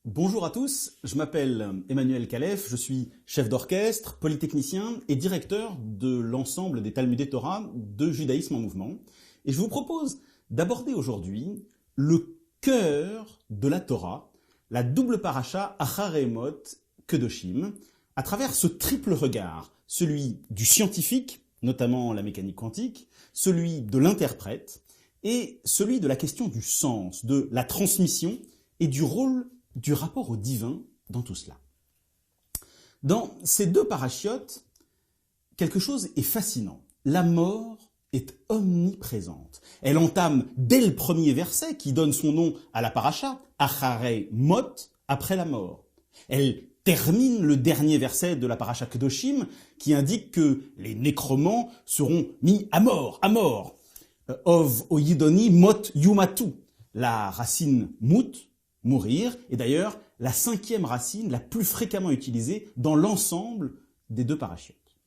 Bonjour à tous, je m'appelle Emmanuel Khalef, je suis chef d'orchestre, polytechnicien et directeur de l'ensemble des Talmudé Torah de Judaïsme en mouvement. Et je vous propose d'aborder aujourd'hui le cœur de la Torah, la double paracha Achar Emot Kedoshim, à travers ce triple regard, celui du scientifique, notamment la mécanique quantique, celui de l'interprète et celui de la question du sens, de la transmission et du rôle du rapport au divin dans tout cela. Dans ces deux parachiotes, quelque chose est fascinant. La mort est omniprésente. Elle entame dès le premier verset qui donne son nom à la paracha, Acharei Mot, après la mort. Elle termine le dernier verset de la paracha Kedoshim qui indique que les nécromants seront mis à mort, à mort. Ov oyidoni mot yumatu, la racine mout, mourir, et d'ailleurs la cinquième racine la plus fréquemment utilisée dans l'ensemble des deux parachiotes.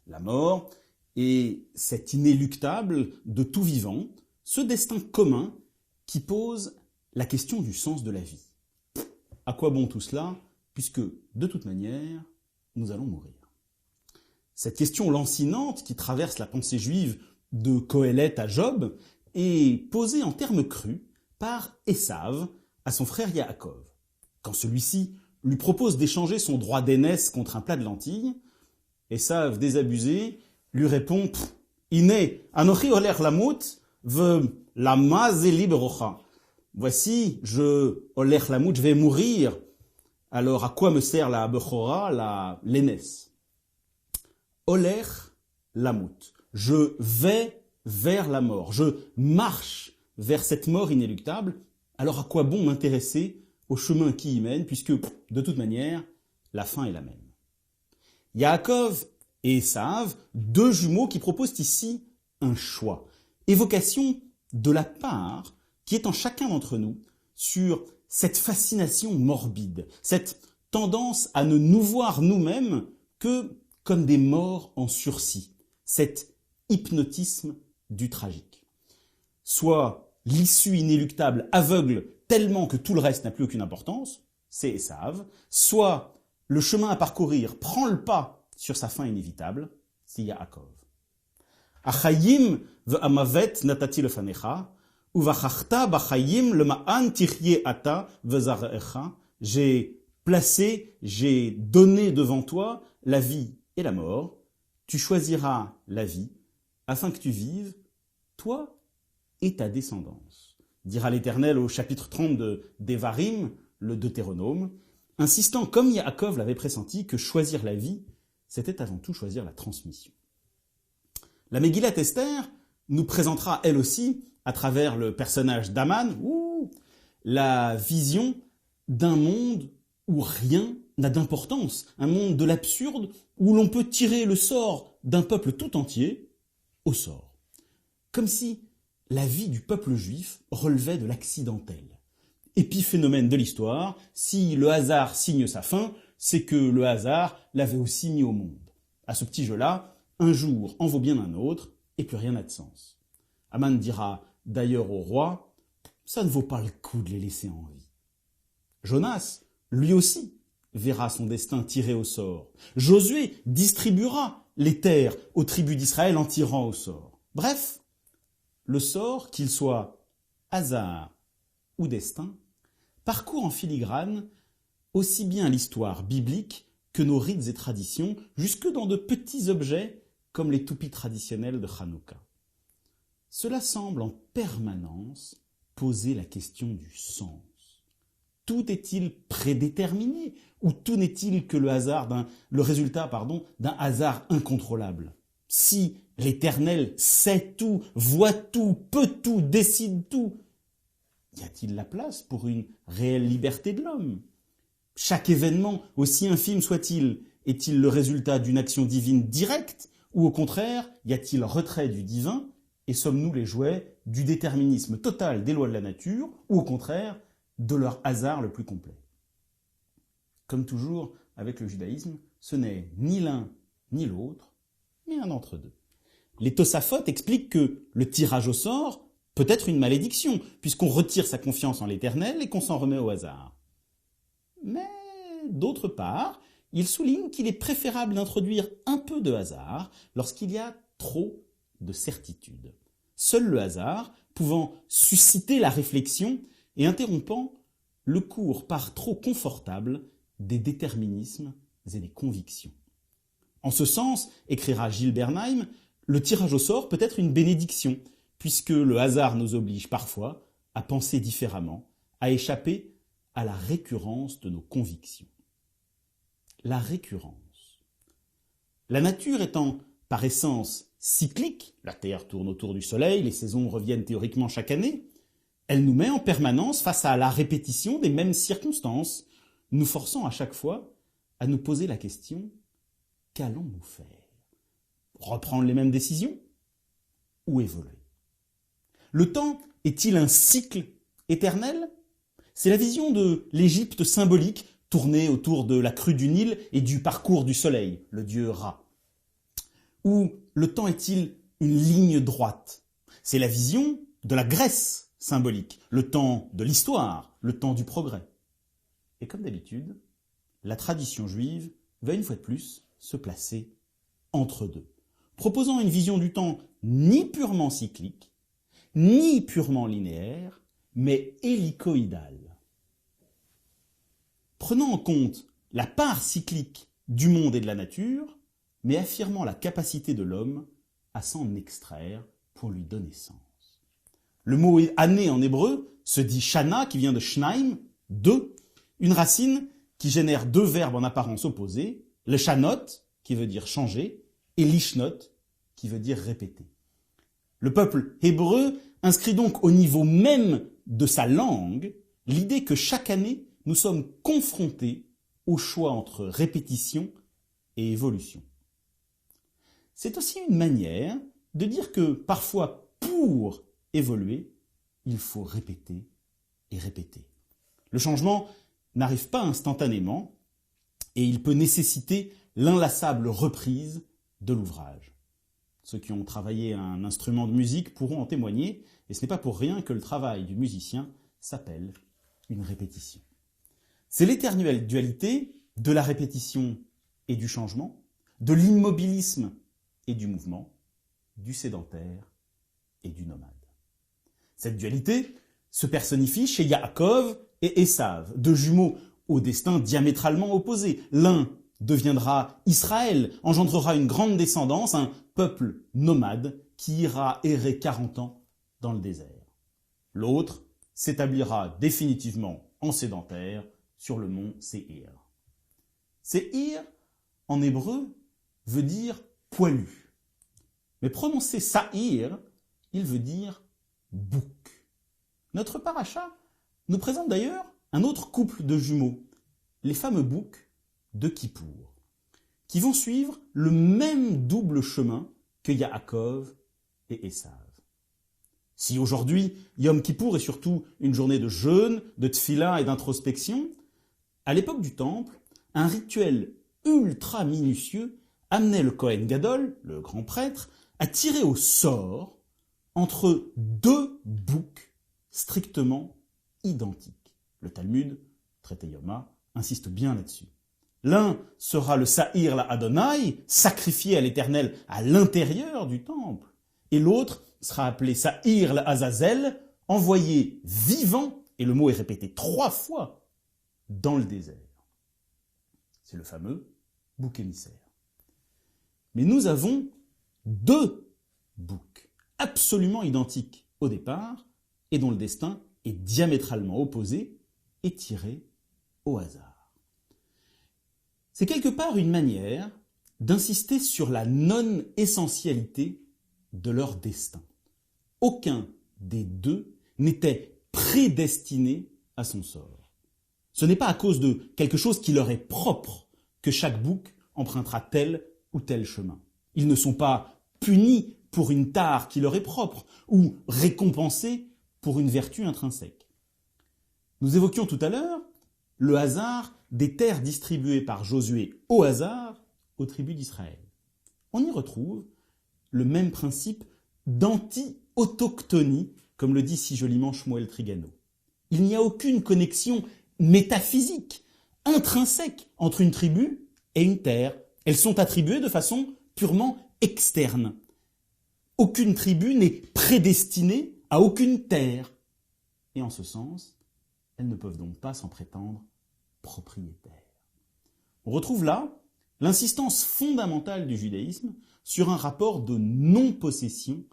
La mort est cet inéluctable de tout vivant, ce destin commun qui pose la question du sens de la vie. À quoi bon tout cela, puisque de toute manière, nous allons mourir. Cette question lancinante qui traverse la pensée juive de Qohélet à Job est posée en termes crus par Esav à son frère Yaakov. Quand celui-ci lui propose d'échanger son droit d'aînesse contre un plat de lentilles, Esav, désabusé, lui répond « Iné, anochi oler lamut, ve lama zeli berocha » Voici, je vais mourir, alors à quoi me sert la bechora, l'aînesse? Oler lamut. Je vais vers la mort, je marche vers cette mort inéluctable. Alors à quoi bon m'intéresser au chemin qui y mène, puisque, de toute manière, la fin est la même. Yaakov et Esav, deux jumeaux qui proposent ici un choix. Évocation de la part qui est en chacun d'entre nous sur cette fascination morbide, cette tendance à ne nous voir nous-mêmes que comme des morts en sursis, cet hypnotisme du tragique. Soit l'issue inéluctable aveugle tellement que tout le reste n'a plus aucune importance, c'est Esav, soit le chemin à parcourir prend le pas sur sa fin inévitable, c'est Yaakov. Achayim ve'amavet natati lefanecha, uvachachta bachayim lema'an tichye ata ve'zarecha. J'ai placé, j'ai donné devant toi la vie et la mort. Tu choisiras la vie afin que tu vives, toi et ta descendance. Dira l'Éternel au chapitre 30 de Devarim, le Deutéronome, insistant, comme Yaakov l'avait pressenti, que choisir la vie, c'était avant tout choisir la transmission. La Megillat Esther nous présentera, elle aussi, à travers le personnage d'Aman, la vision d'un monde où rien n'a d'importance, un monde de l'absurde où l'on peut tirer le sort d'un peuple tout entier au sort. Comme si la vie du peuple juif relevait de l'accidentel. Épiphénomène de l'histoire, si le hasard signe sa fin, c'est que le hasard l'avait aussi mis au monde. À ce petit jeu-là, un jour en vaut bien un autre, et plus rien n'a de sens. Aman dira d'ailleurs au roi, ça ne vaut pas le coup de les laisser en vie. Jonas, lui aussi, verra son destin tiré au sort. Josué distribuera les terres aux tribus d'Israël en tirant au sort. Bref, le sort, qu'il soit hasard ou destin, parcourt en filigrane aussi bien l'histoire biblique que nos rites et traditions, jusque dans de petits objets comme les toupies traditionnelles de Hanouka. Cela semble en permanence poser la question du sens. Tout est-il prédéterminé ou tout n'est-il que le résultat d'un hasard incontrôlable? Si l'Éternel sait tout, voit tout, peut tout, décide tout, y a-t-il la place pour une réelle liberté de l'homme? Chaque événement, aussi infime soit-il, est-il le résultat d'une action divine directe ou au contraire, y a-t-il retrait du divin et sommes-nous les jouets du déterminisme total des lois de la nature ou au contraire de leur hasard le plus complet? Comme toujours avec le judaïsme, ce n'est ni l'un ni l'autre, mais un entre-deux. Les Tosafot expliquent que le tirage au sort peut être une malédiction, puisqu'on retire sa confiance en l'Éternel et qu'on s'en remet au hasard. Mais, d'autre part, il souligne qu'il est préférable d'introduire un peu de hasard lorsqu'il y a trop de certitude. Seul le hasard pouvant susciter la réflexion et interrompant le cours par trop confortable des déterminismes et des convictions. En ce sens, écrira Gilles Bernheim, le tirage au sort peut être une bénédiction, puisque le hasard nous oblige parfois à penser différemment, à échapper à la récurrence de nos convictions. La récurrence. La nature étant par essence cyclique, la Terre tourne autour du Soleil, les saisons reviennent théoriquement chaque année, elle nous met en permanence face à la répétition des mêmes circonstances, nous forçant à chaque fois à nous poser la question « qu'allons-nous faire ? Reprendre les mêmes décisions ou évoluer ?» Le temps est-il un cycle éternel ? C'est la vision de l'Égypte symbolique tournée autour de la crue du Nil et du parcours du soleil, le dieu Ra. Ou le temps est-il une ligne droite ? C'est la vision de la Grèce symbolique, le temps de l'histoire, le temps du progrès. Et comme d'habitude, la tradition juive va une fois de plus se placer entre deux, proposant une vision du temps ni purement cyclique, ni purement linéaire, mais hélicoïdale. Prenant en compte la part cyclique du monde et de la nature, mais affirmant la capacité de l'homme à s'en extraire pour lui donner sens. Le mot année en hébreu se dit shana, qui vient de shnaim, deux, une racine qui génère deux verbes en apparence opposés, le shanot, qui veut dire changer, et lishnot, qui veut dire répéter. Le peuple hébreu inscrit donc au niveau même de sa langue l'idée que chaque année, nous sommes confrontés au choix entre répétition et évolution. C'est aussi une manière de dire que parfois, pour évoluer, il faut répéter et répéter. Le changement n'arrive pas instantanément et il peut nécessiter l'inlassable reprise de l'ouvrage. Ceux qui ont travaillé un instrument de musique pourront en témoigner, et ce n'est pas pour rien que le travail du musicien s'appelle une répétition. C'est l'éternelle dualité de la répétition et du changement, de l'immobilisme et du mouvement, du sédentaire et du nomade. Cette dualité se personnifie chez Yaakov et Esav, deux jumeaux au destin diamétralement opposé. L'un deviendra Israël, engendrera une grande descendance, un peuple nomade qui ira errer 40 ans dans le désert. L'autre s'établira définitivement en sédentaire sur le mont Séhir. Séhir, en hébreu, veut dire poilu. Mais prononcé Sahir, il veut dire bouc. Notre paracha nous présente d'ailleurs un autre couple de jumeaux, les fameux boucs de Kippour, qui vont suivre le même double chemin que Yaakov et Esav. Si aujourd'hui, Yom Kippour est surtout une journée de jeûne, de tfila et d'introspection, à l'époque du Temple, un rituel ultra minutieux amenait le Kohen Gadol, le grand prêtre, à tirer au sort entre deux boucs strictement identiques. Le Talmud, traité Yoma, insiste bien là-dessus. L'un sera le Sahir la Adonai, sacrifié à l'Éternel à l'intérieur du temple, et l'autre sera appelé Sahir la Azazel, envoyé vivant, et le mot est répété 3 fois, dans le désert. C'est le fameux bouc émissaire. Mais nous avons 2 boucs absolument identiques au départ, et dont le destin est diamétralement opposé et tiré au hasard. C'est quelque part une manière d'insister sur la non-essentialité de leur destin. Aucun des deux n'était prédestiné à son sort. Ce n'est pas à cause de quelque chose qui leur est propre que chaque bouc empruntera tel ou tel chemin. Ils ne sont pas punis pour une tare qui leur est propre ou récompensés pour une vertu intrinsèque. Nous évoquions tout à l'heure le hasard des terres distribuées par Josué au hasard aux tribus d'Israël. On y retrouve le même principe d'anti-autochtonie comme le dit si joliment Shmuel Trigano. Il n'y a aucune connexion métaphysique, intrinsèque entre une tribu et une terre. Elles sont attribuées de façon purement externe. Aucune tribu n'est prédestinée à aucune terre. Et en ce sens, elles ne peuvent donc pas s'en prétendre propriétaires. On retrouve là l'insistance fondamentale du judaïsme sur un rapport de non-possession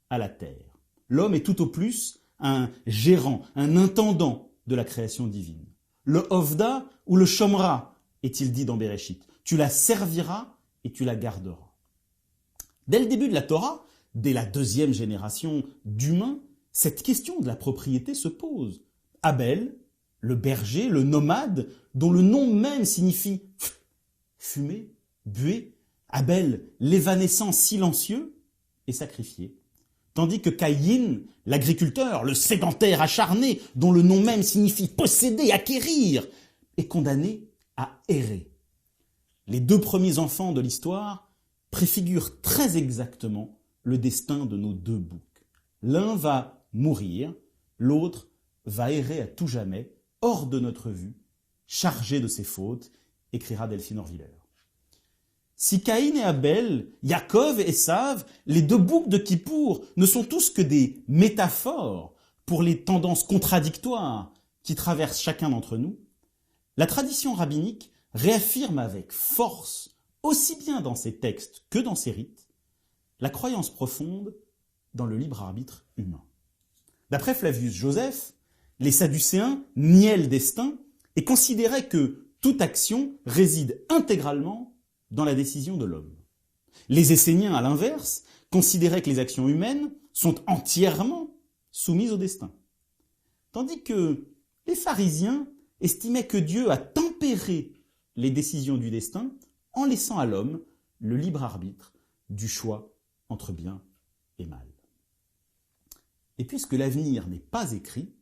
à la terre. L'homme est tout au plus un gérant, un intendant de la création divine. Le Ovda ou le Shomra, est-il dit dans Bereshit. Tu la serviras et tu la garderas. Dès le début de la Torah, dès la deuxième génération d'humains, cette question de la propriété se pose. Abel, le berger, le nomade, dont le nom même signifie fumer, buer, Abel, l'évanescent silencieux, est sacrifié. Tandis que Caïn, l'agriculteur, le sédentaire acharné, dont le nom même signifie posséder, acquérir, est condamné à errer. Les deux premiers enfants de l'histoire préfigurent très exactement le destin de nos deux boucs. L'un va mourir, l'autre va errer à tout jamais, hors de notre vue, chargé de ses fautes, écrira Delphine Orviller. Si Caïn et Abel, Yaakov et Esav, les deux boucs de Kippour, ne sont tous que des métaphores pour les tendances contradictoires qui traversent chacun d'entre nous, la tradition rabbinique réaffirme avec force, aussi bien dans ses textes que dans ses rites, la croyance profonde dans le libre arbitre humain. D'après Flavius Joseph, les Sadducéens niaient le destin et considéraient que toute action réside intégralement dans la décision de l'homme. Les Esséniens, à l'inverse, considéraient que les actions humaines sont entièrement soumises au destin. Tandis que les pharisiens estimaient que Dieu a tempéré les décisions du destin en laissant à l'homme le libre arbitre du choix entre bien et mal. Et puisque l'avenir n'est pas écrit,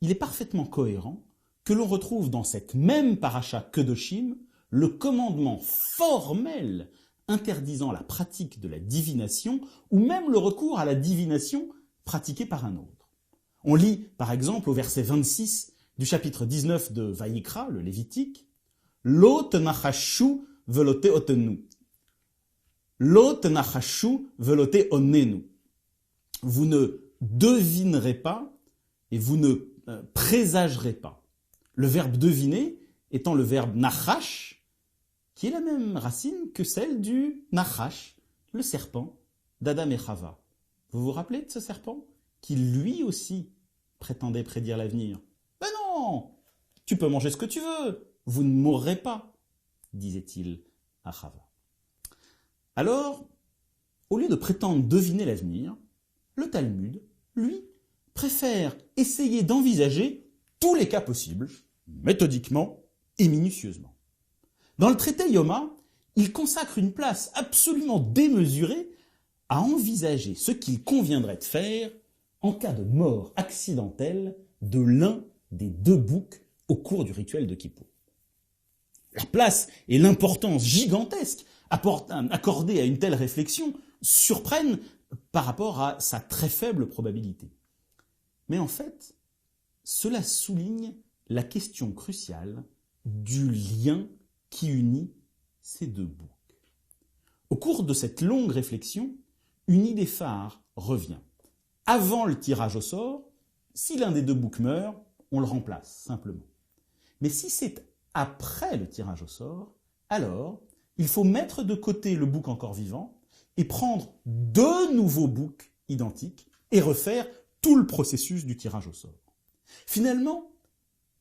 il est parfaitement cohérent que l'on retrouve dans cette même paracha Kedoshim le commandement formel interdisant la pratique de la divination ou même le recours à la divination pratiquée par un autre. On lit par exemple au verset 26 du chapitre 19 de Vaïkra, le Lévitique, « Lo tenachashu velote otenu » « Lo tenachashu velote onenu » Vous ne devinerez pas et vous ne présagerez pas. Le verbe deviner étant le verbe nachash, qui est la même racine que celle du nachash, le serpent d'Adam et Chava. Vous vous rappelez de ce serpent qui lui aussi prétendait prédire l'avenir? Ben non, tu peux manger ce que tu veux, vous ne mourrez pas, disait-il à Chava. Alors, au lieu de prétendre deviner l'avenir, le Talmud, lui, préfère essayer d'envisager tous les cas possibles, méthodiquement et minutieusement. Dans le traité Yoma, il consacre une place absolument démesurée à envisager ce qu'il conviendrait de faire en cas de mort accidentelle de l'un des deux boucs au cours du rituel de Kippour. La place et l'importance gigantesque accordées à une telle réflexion surprennent par rapport à sa très faible probabilité. Mais en fait, cela souligne la question cruciale du lien qui unit ces deux boucs. Au cours de cette longue réflexion, une idée phare revient. Avant le tirage au sort, si l'un des deux boucs meurt, on le remplace simplement. Mais si c'est après le tirage au sort, alors il faut mettre de côté le bouc encore vivant et prendre deux nouveaux boucs identiques et refaire tout le processus du tirage au sort. Finalement,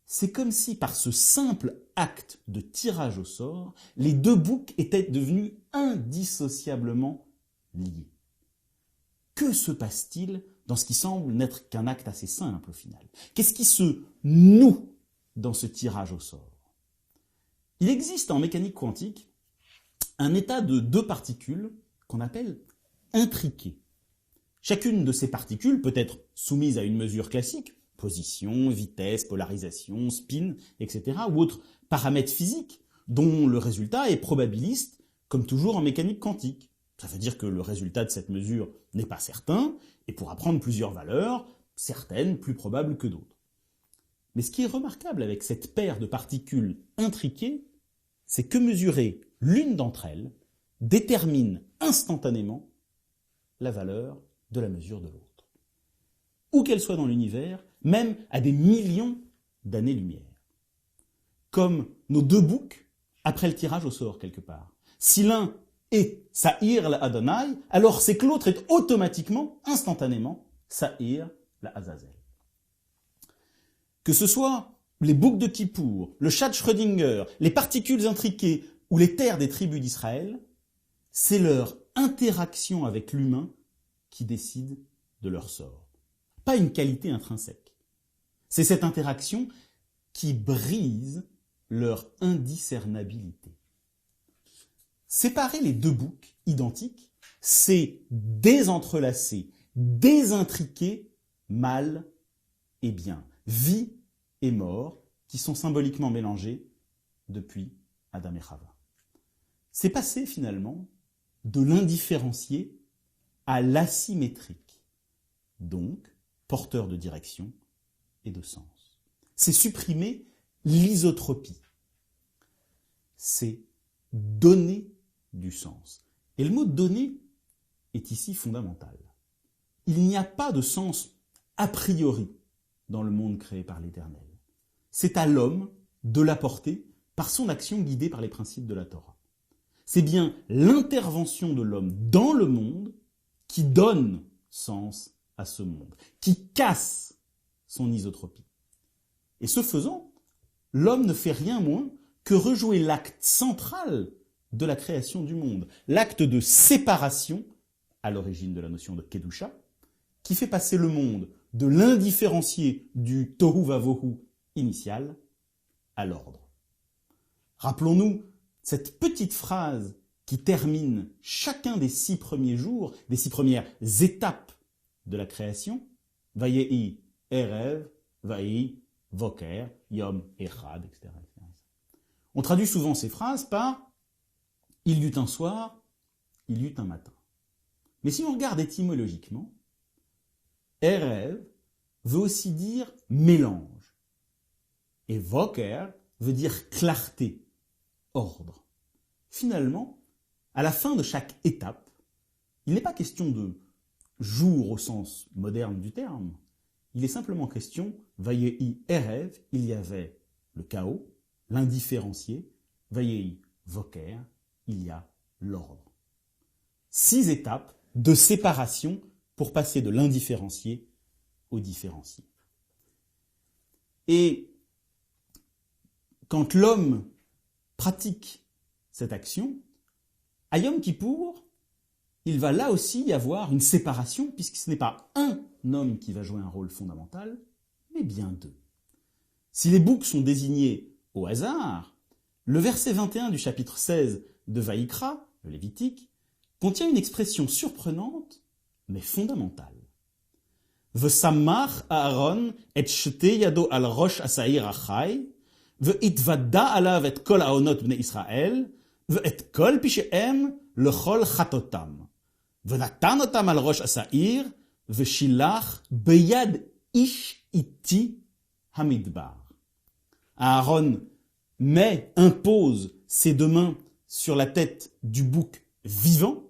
c'est comme si par ce simple acte de tirage au sort, les deux boucs étaient devenus indissociablement liés. Que se passe-t-il dans ce qui semble n'être qu'un acte assez simple au final? Qu'est-ce qui se noue dans ce tirage au sort? Il existe en mécanique quantique un état de deux particules qu'on appelle intriquées. Chacune de ces particules peut être soumise à une mesure classique, position, vitesse, polarisation, spin, etc., ou autres paramètres physiques dont le résultat est probabiliste, comme toujours en mécanique quantique. Ça veut dire que le résultat de cette mesure n'est pas certain et pourra prendre plusieurs valeurs, certaines plus probables que d'autres. Mais ce qui est remarquable avec cette paire de particules intriquées, c'est que mesurer l'une d'entre elles détermine instantanément la valeur de la mesure de l'autre. Où qu'elle soit dans l'univers, même à des millions d'années-lumière. Comme nos deux boucs après le tirage au sort quelque part. Si l'un est Sa'ir la Adonai, alors c'est que l'autre est automatiquement, instantanément, Sa'ir la Azazel. Que ce soit les boucs de Kippour, le chat de Schrödinger, les particules intriquées ou les terres des tribus d'Israël, c'est leur interaction avec l'humain qui décide de leur sort. Pas une qualité intrinsèque. C'est cette interaction qui brise leur indiscernabilité. Séparer les deux boucs identiques, c'est désentrelacer, désintriquer mal et bien, vie et mort, qui sont symboliquement mélangés depuis Adam et Chava. C'est passer finalement de l'indifférencié à l'asymétrique, donc porteur de direction et de sens. C'est supprimer l'isotropie. C'est donner du sens. Et le mot « donner » est ici fondamental. Il n'y a pas de sens a priori dans le monde créé par l'Éternel. C'est à l'homme de l'apporter par son action guidée par les principes de la Torah. C'est bien l'intervention de l'homme dans le monde qui donne sens à ce monde, qui casse son isotropie. Et ce faisant, l'homme ne fait rien moins que rejouer l'acte central de la création du monde, l'acte de séparation, à l'origine de la notion de Kedusha, qui fait passer le monde de l'indifférencié du Tohu Vavohu initial à l'ordre. Rappelons-nous cette petite phrase qui termine chacun des 6 premiers jours, des 6 premières étapes de la création, Vayehi Erev, Vayehi Voker, Yom Echad, etc. On traduit souvent ces phrases par « il y eut un soir, il y eut un matin ». Mais si on regarde étymologiquement, Erev veut aussi dire mélange. Et Voker veut dire clarté, ordre. Finalement, à la fin de chaque étape, il n'est pas question de jour au sens moderne du terme. Il est simplement question, Vayehi Erev, il y avait le chaos, l'indifférencié, Vayehi Voker, il y a l'ordre. 6 étapes de séparation pour passer de l'indifférencié au différencié. Et quand l'homme pratique cette action, à Yom Kippour, il va là aussi y avoir une séparation, puisque ce n'est pas un homme qui va jouer un rôle fondamental, mais bien 2. Si les boucs sont désignés au hasard, le verset 21 du chapitre 16 de Vaïkra, le Lévitique, contient une expression surprenante, mais fondamentale. V'samach Aaron et shte yado al rosh asa'ir achai, ve'itvada alav et kol haonot bnei Israël, ve'et kol pishehem lechol chatotam, ve'natan otam al rosh asa'ir, ve'shilach beyad ish iti hamidbar. Aaron impose ses 2 mains sur la tête du bouc vivant,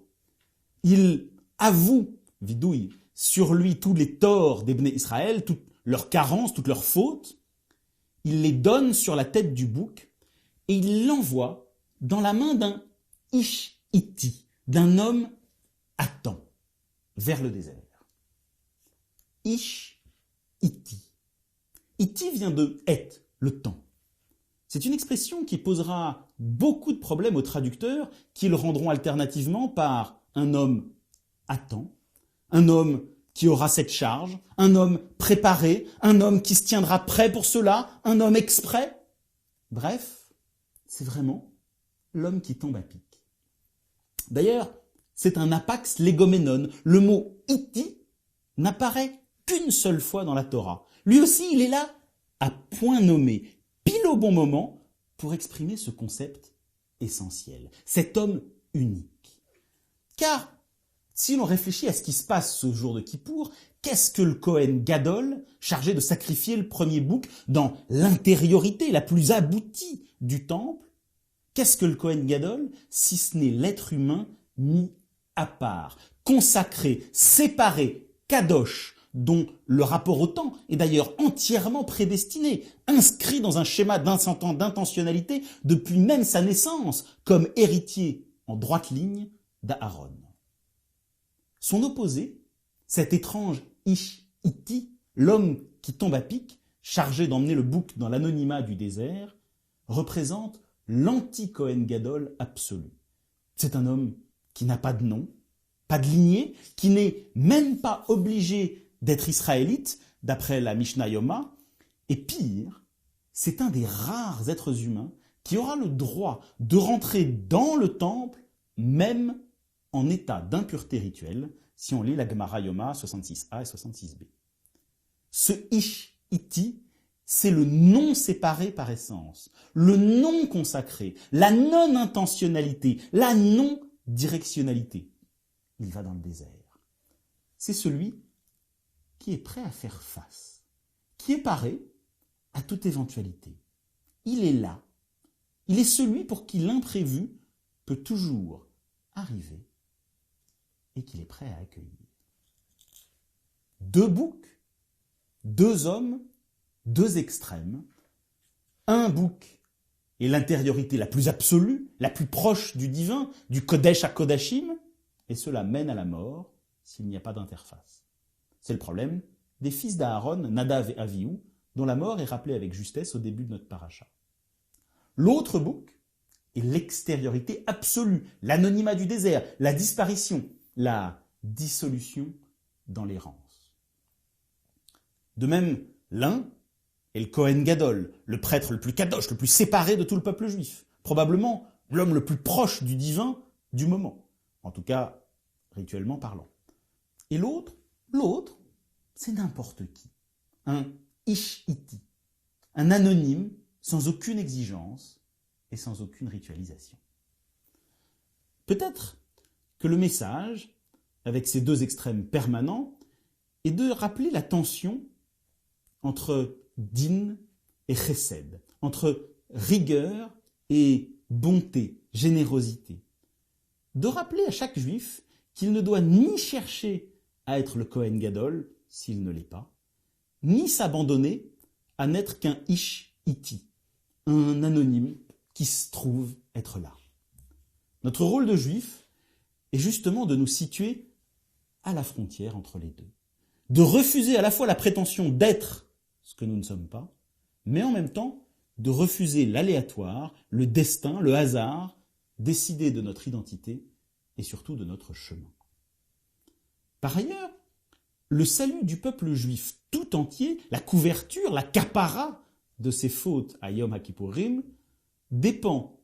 il avoue, vidouille, sur lui tous les torts des Bnei Israël, toutes leurs carences, toutes leurs fautes, il les donne sur la tête du bouc et il l'envoie dans la main d'un Ish-Iti, d'un homme à temps, vers le désert. Ish-Iti. Iti vient de et, le temps. C'est une expression qui posera beaucoup de problèmes aux traducteurs qui le rendront alternativement par un homme à temps, un homme qui aura cette charge, un homme préparé, un homme qui se tiendra prêt pour cela, un homme exprès. Bref, c'est vraiment l'homme qui tombe à pic. D'ailleurs, c'est un apax legoménon. Le mot « iti » n'apparaît qu'une seule fois dans la Torah. Lui aussi, il est là à point nommé, pile au bon moment, pour exprimer ce concept essentiel, cet homme unique. Car, si l'on réfléchit à ce qui se passe ce jour de Kippour, Qu'est-ce que le Kohen Gadol, chargé de sacrifier le premier bouc dans l'intériorité la plus aboutie du temple? Qu'est-ce que le Kohen Gadol, si ce n'est l'être humain mis à part, consacré, séparé, kadosh, dont le rapport au temps est d'ailleurs entièrement prédestiné, inscrit dans un schéma d'intentionnalité depuis même sa naissance, comme héritier en droite ligne d'Aaron. Son opposé, cet étrange Ish-Iti, l'homme qui tombe à pic, chargé d'emmener le bouc dans l'anonymat du désert, représente l'anti-Kohen Gadol absolu. C'est un homme qui n'a pas de nom, pas de lignée, qui n'est même pas obligé d'être israélite, d'après la Mishnah Yoma, et pire, c'est un des rares êtres humains qui aura le droit de rentrer dans le temple, même en état d'impureté rituelle, si on lit la Gemara Yoma 66a et 66b. Ce Ish-Iti, c'est le non séparé par essence, le non consacré, la non-intentionnalité, la non-directionnalité. Il va dans le désert. C'est celui qui est prêt à faire face, qui est paré à toute éventualité. Il est là. Il est celui pour qui l'imprévu peut toujours arriver et qu'il est prêt à accueillir. 2 boucs, 2 hommes, 2 extrêmes. Un bouc est l'intériorité la plus absolue, la plus proche du divin, du Kodesh à Kodashim, et cela mène à la mort s'il n'y a pas d'interface. C'est le problème des fils d'Aaron, Nadav et Avihu, dont la mort est rappelée avec justesse au début de notre paracha. L'autre bouc est l'extériorité absolue, l'anonymat du désert, la disparition, la dissolution dans l'errance. De même, l'un est le Kohen Gadol, le prêtre le plus kadosh, le plus séparé de tout le peuple juif, probablement l'homme le plus proche du divin du moment, en tout cas rituellement parlant. Et l'autre, c'est n'importe qui, un Ish-Iti, un anonyme sans aucune exigence et sans aucune ritualisation. Peut-être que le message, avec ces 2 extrêmes permanents, est de rappeler la tension entre din et chesed, entre rigueur et bonté, générosité. De rappeler à chaque juif qu'il ne doit ni chercher à être le Kohen Gadol, s'il ne l'est pas, ni s'abandonner à n'être qu'un Ish-Iti, un anonyme qui se trouve être là. Notre rôle de juif est justement de nous situer à la frontière entre les deux, de refuser à la fois la prétention d'être ce que nous ne sommes pas, mais en même temps de refuser l'aléatoire, le destin, le hasard, décider de notre identité et surtout de notre chemin. Par ailleurs, le salut du peuple juif tout entier, la couverture, la capara de ses fautes à Yom HaKippurim, dépend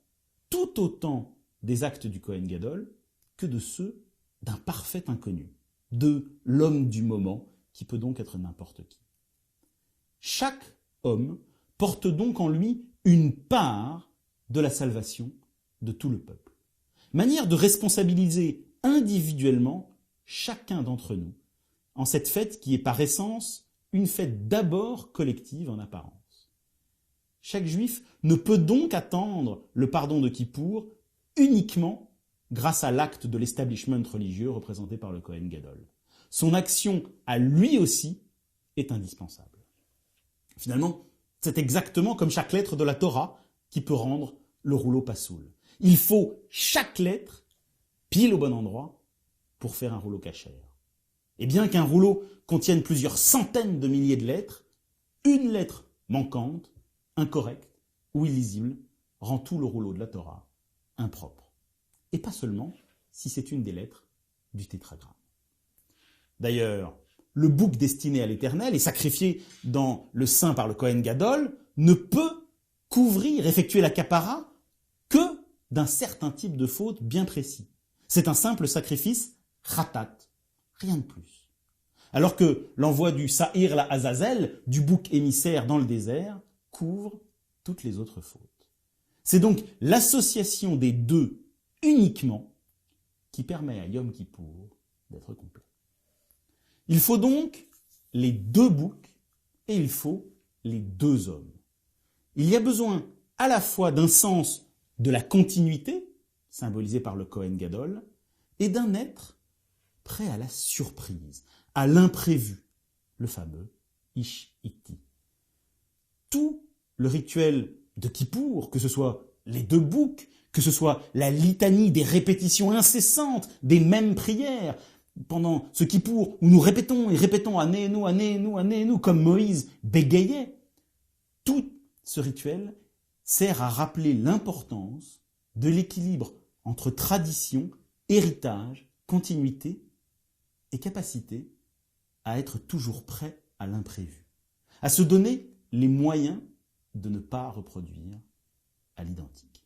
tout autant des actes du Kohen Gadol que de ceux d'un parfait inconnu, de l'homme du moment, qui peut donc être n'importe qui. Chaque homme porte donc en lui une part de la salvation de tout le peuple. Manière de responsabiliser individuellement chacun d'entre nous en cette fête qui est par essence une fête d'abord collective en apparence. Chaque juif ne peut donc attendre le pardon de Kippour uniquement grâce à l'acte de l'establishment religieux représenté par le Kohen Gadol. Son action à lui aussi est indispensable. Finalement, c'est exactement comme chaque lettre de la Torah qui peut rendre le rouleau passoul. Il faut chaque lettre pile au bon endroit pour faire un rouleau cachère. Et bien qu'un rouleau contienne plusieurs centaines de milliers de lettres, une lettre manquante, incorrecte ou illisible rend tout le rouleau de la Torah impropre. Et pas seulement si c'est une des lettres du tétragramme. D'ailleurs, le bouc destiné à l'Éternel et sacrifié dans le sein par le Kohen Gadol ne peut couvrir, effectuer la capara que d'un certain type de faute bien précis. C'est un simple sacrifice khatat, rien de plus. Alors que l'envoi du Sa'ir la Azazel, du bouc émissaire dans le désert, couvre toutes les autres fautes. C'est donc l'association des deux uniquement qui permet à Yom Kippour d'être complet. Il faut donc les deux boucs et il faut les deux hommes. Il y a besoin à la fois d'un sens de la continuité, symbolisé par le Kohen Gadol, et d'un être prêt à la surprise, à l'imprévu, le fameux Ish Iti. Tout le rituel de Kippour, que ce soit les deux boucs, que ce soit la litanie des répétitions incessantes des mêmes prières, pendant ce Kippour où nous répétons et répétons Anéenu, Anéenu, Anéenu, comme Moïse bégayait, tout ce rituel sert à rappeler l'importance de l'équilibre entre tradition, héritage, continuité et capacité à être toujours prêt à l'imprévu, à se donner les moyens de ne pas reproduire à l'identique.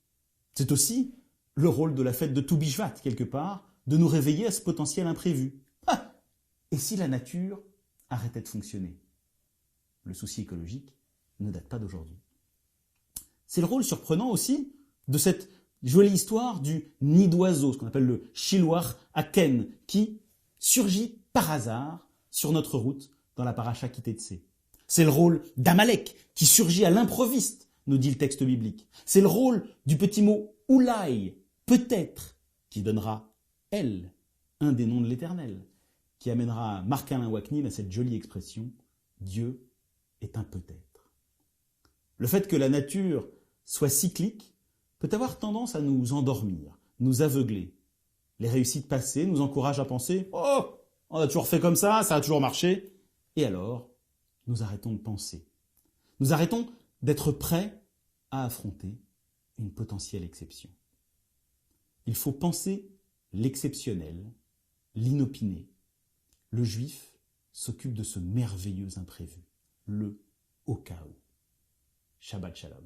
C'est aussi le rôle de la fête de Tou Bishvat, quelque part, de nous réveiller à ce potentiel imprévu. Ah, et si la nature arrêtait de fonctionner? Le souci écologique ne date pas d'aujourd'hui. C'est le rôle surprenant aussi de cette jolie histoire du nid d'oiseau, ce qu'on appelle le Shiloach Aken, qui surgit par hasard sur notre route dans la paracha Kitetse. C'est le rôle d'Amalek qui surgit à l'improviste, nous dit le texte biblique. C'est le rôle du petit mot Oulaï, peut-être, qui donnera El, un des noms de l'Éternel, qui amènera Marc-Alain Waknin à cette jolie expression « Dieu est un peut-être ». Le fait que la nature soit cyclique peut avoir tendance à nous endormir, nous aveugler. Les réussites passées nous encouragent à penser « Oh, on a toujours fait comme ça a toujours marché ». Et alors, nous arrêtons de penser. Nous arrêtons d'être prêts à affronter une potentielle exception. Il faut penser l'exceptionnel, l'inopiné. Le juif s'occupe de ce merveilleux imprévu, le au cas où. Shabbat Shalom.